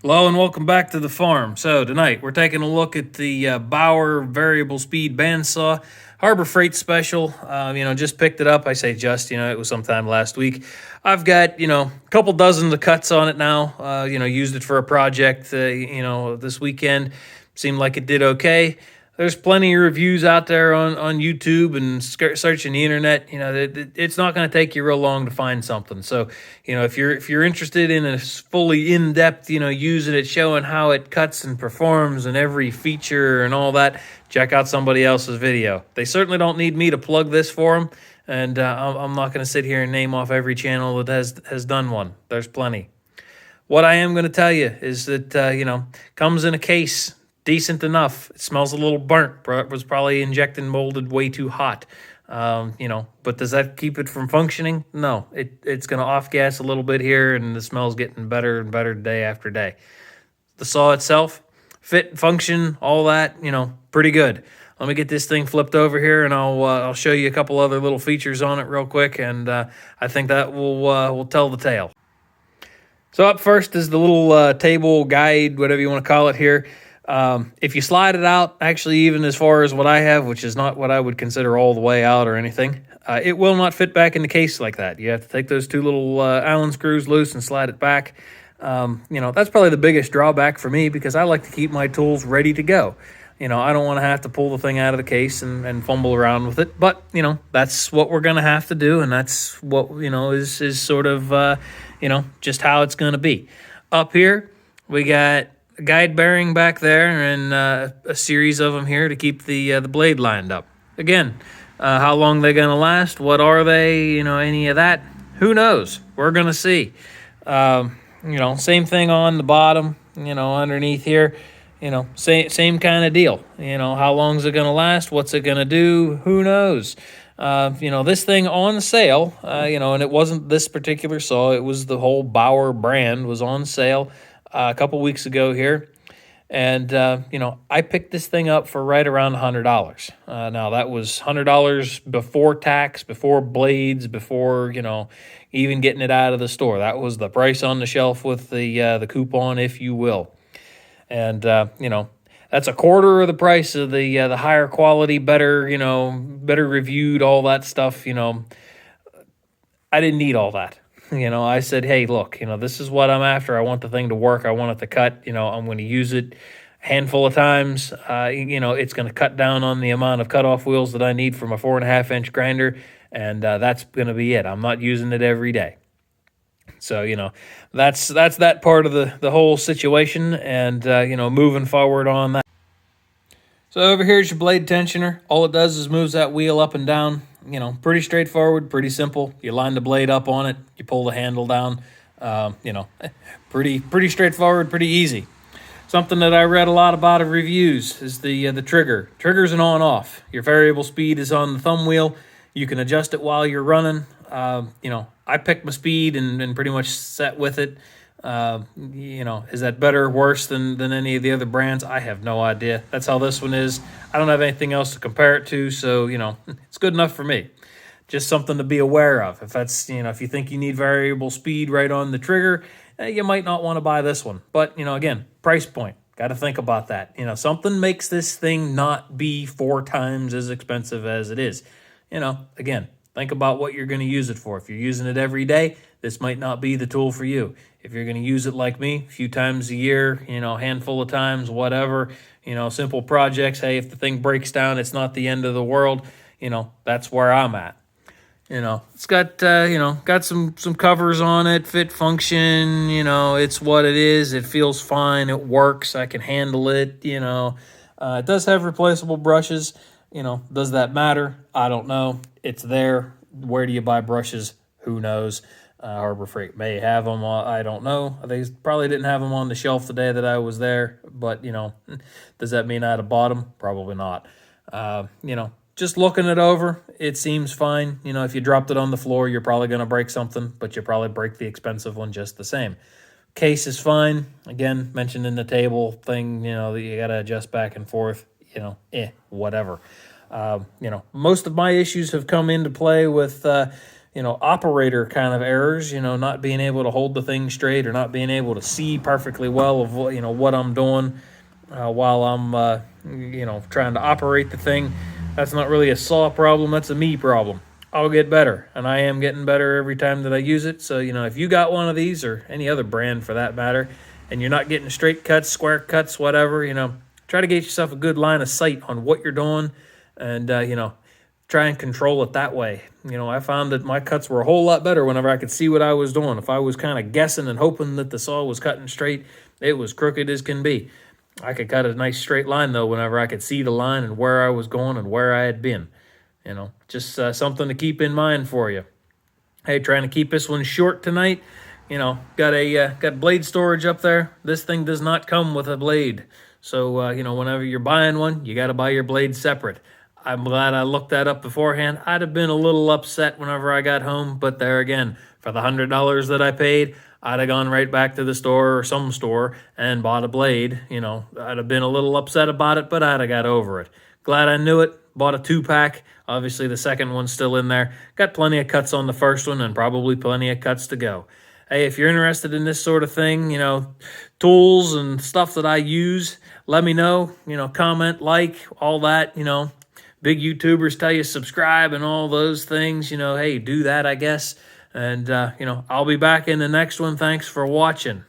Hello and welcome back to the farm. So tonight we're taking a look at the Bauer variable speed bandsaw Harbor Freight special. Just picked it up. I say just, it was sometime last week. I've got a couple dozens of cuts on it now. Used it for a project. This weekend seemed like it did okay. There's plenty of reviews out there on YouTube and searching the internet. It's not going to take you real long to find something. So, if you're interested in a fully in depth, using it, showing how it cuts and performs and every feature and all that, check out somebody else's video. They certainly don't need me to plug this for them, and I'm not going to sit here and name off every channel that has done one. There's plenty. What I am going to tell you is that comes in a case decent enough. It smells a little burnt. It was probably injected and molded way too hot. But does that keep it from functioning? No. It's going to off gas a little bit here, and the smell's getting better and better day after day. The saw itself, fit, function, all that, pretty good. Let me get this thing flipped over here, and I'll show you a couple other little features on it real quick, and I think that will tell the tale. So up first is the little table guide, whatever you want to call it here. If you slide it out, actually even as far as what I have, which is not what I would consider all the way out or anything, it will not fit back in the case like that. You have to take those two little Allen screws loose and slide it back. That's probably the biggest drawback for me because I like to keep my tools ready to go. I don't want to have to pull the thing out of the case and fumble around with it. But, that's what we're going to have to do. And that's what, is sort of, just how it's going to be. Up here, we got a guide bearing back there and a series of them here to keep the blade lined up. Again, how long they're going to last, what are they, any of that, who knows? We're going to see. Same thing on the bottom, underneath here, same kind of deal. How long is it going to last? What's it going to do? Who knows? This thing on sale, and it wasn't this particular saw, it was the whole Bauer brand was on sale a couple weeks ago here. And, I picked this thing up for right around $100. Now, that was $100 before tax, before blades, before, even getting it out of the store. That was the price on the shelf with the coupon, if you will. And, that's a quarter of the price of the higher quality, better, better reviewed, all that stuff. I didn't need all that. I said, hey, look, this is what I'm after. I want the thing to work. I want it to cut. I'm going to use it a handful of times. It's going to cut down on the amount of cutoff wheels that I need for my 4.5-inch grinder, and that's going to be it. I'm not using it every day. So, that's that part of the whole situation, and, moving forward on that. So over here's your blade tensioner. All it does is moves that wheel up and down. Pretty straightforward, pretty simple. You line the blade up on it, you pull the handle down. Pretty straightforward, pretty easy. Something that I read a lot about of reviews is the trigger. Trigger's an on-off. Your variable speed is on the thumb wheel. You can adjust it while you're running. I picked my speed and pretty much set with it. Is that better or worse than any of the other brands? I have no idea. That's how this one is. I don't have anything else to compare it to, so, it's good enough for me. Just something to be aware of. If that's, if you think you need variable speed right on the trigger, you might not want to buy this one. But, again, price point. Got to think about that. Something makes this thing not be 4 times as expensive as it is. Again, think about what you're going to use it for. If you're using it every day, this might not be the tool for you. If you're going to use it like me, a few times a year, handful of times, whatever, simple projects. Hey, if the thing breaks down, it's not the end of the world. That's where I'm at. It's got, got some covers on it, fit, function, it's what it is. It feels fine. It works. I can handle it, it does have replaceable brushes. Does that matter? I don't know. It's there. Where do you buy brushes? Who knows? Harbor Freight may have them. I don't know. They probably didn't have them on the shelf the day that I was there. But, does that mean I'd have bought them? Probably not. Just looking it over, it seems fine. If you dropped it on the floor, you're probably going to break something, but you probably break the expensive one just the same. Case is fine. Again, mentioned in the table thing, that you got to adjust back and forth, whatever. Most of my issues have come into play with, operator kind of errors, not being able to hold the thing straight or not being able to see perfectly well of what I'm doing while I'm trying to operate the thing. That's not really a saw problem, that's a me problem. I'll get better, and I am getting better every time that I use it. So, if you got one of these, or any other brand for that matter, and you're not getting straight cuts, square cuts, whatever, try to get yourself a good line of sight on what you're doing, and try and control it that way. I found that my cuts were a whole lot better whenever I could see what I was doing. If I was kind of guessing and hoping that the saw was cutting straight, it was crooked as can be. I could cut a nice straight line, though, whenever I could see the line and where I was going and where I had been. Just something to keep in mind for you. Hey, trying to keep this one short tonight. Got blade storage up there. This thing does not come with a blade. So, whenever you're buying one, you got to buy your blade separate. I'm glad I looked that up beforehand. I'd have been a little upset whenever I got home, but there again, for the $100 that I paid, I'd have gone right back to the store or some store and bought a blade. I'd have been a little upset about it, but I'd have got over it. Glad I knew it. Bought a 2-pack. Obviously, the second one's still in there. Got plenty of cuts on the first one and probably plenty of cuts to go. Hey, if you're interested in this sort of thing, tools and stuff that I use, let me know. Comment, like, all that, Big YouTubers tell you subscribe and all those things. Hey, do that, I guess. And, I'll be back in the next one. Thanks for watching.